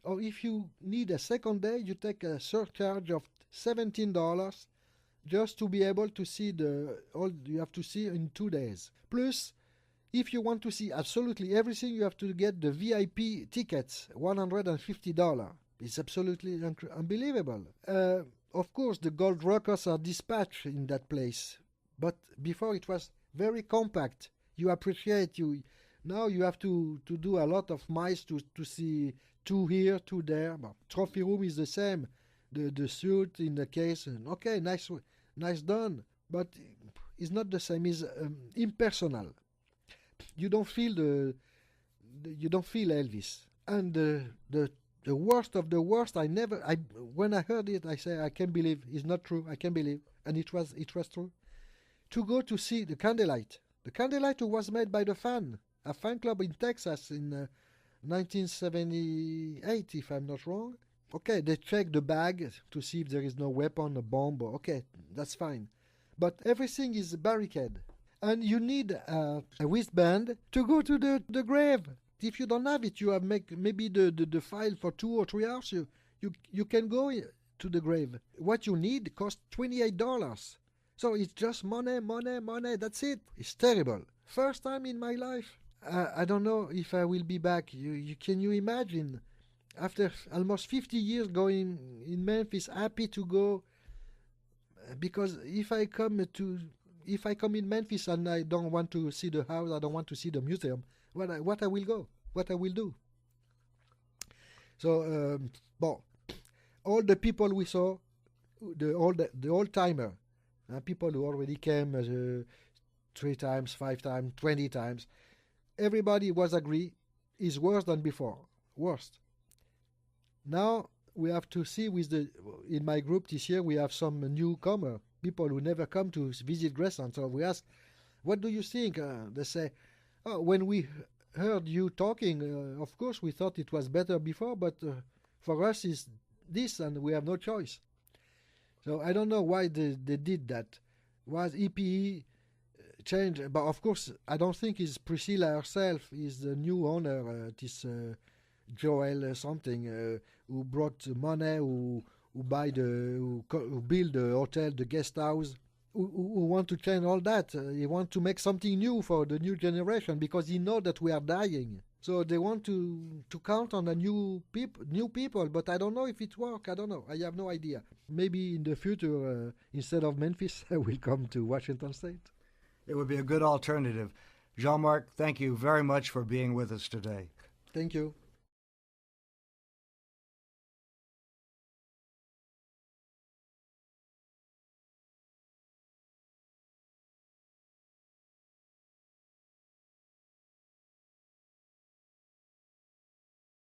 or if you need a second day, you take a surcharge of $17 just to be able to see all you have to see in 2 days. Plus, if you want to see absolutely everything, you have to get the VIP tickets, $150. It's absolutely unbelievable. Of course, the gold rockers are dispatched in that place. But before it was very compact. You appreciate you. Now you have to do a lot of miles to see 2 here, 2 there. But trophy room is the same. The suit in the case. Okay, nice done. But it's not the same. It's impersonal. You don't feel you don't feel Elvis. And the worst of the worst, when I heard it, I say I can't believe it's not true. I can't believe, and it was true. To go to see the Candlelight was made by a fan club in Texas in 1978, if I'm not wrong. Okay, they check the bag to see if there is no weapon, a bomb. Okay, that's fine, but everything is barricade. And you need a wristband to go to the grave. If you don't have it, you have maybe the file for 2 or 3 hours. You can go to the grave. What you need costs $28. So it's just money. That's it. It's terrible. First time in my life. I don't know if I will be back. Can you imagine? After almost 50 years going in Memphis, happy to go. Because if I come in Memphis and I don't want to see the house, I don't want to see the museum, what I will go? What I will do? So, all the people we saw, the old timer, people who already came 3 times, 5 times, 20 times, everybody was agree is worse than before. Worst. Now we have to see in my group this year we have some newcomer, people who never come to visit Graceland. So we ask, what do you think? They say, oh, when we heard you talking, of course we thought it was better before, but for us is this and we have no choice. So I don't know why they did that. Was EPE changed? But of course I don't think it's Priscilla herself is the new owner, this Joel something, who brought money, who build the hotel, the guest house, who want to change all that. He want to make something new for the new generation because he know that we are dying. So they want to count on the new people, but I don't know if it work. I don't know. I have no idea. Maybe in the future, instead of Memphis, I will come to Washington State. It would be a good alternative. Jean-Marc, thank you very much for being with us today. Thank you.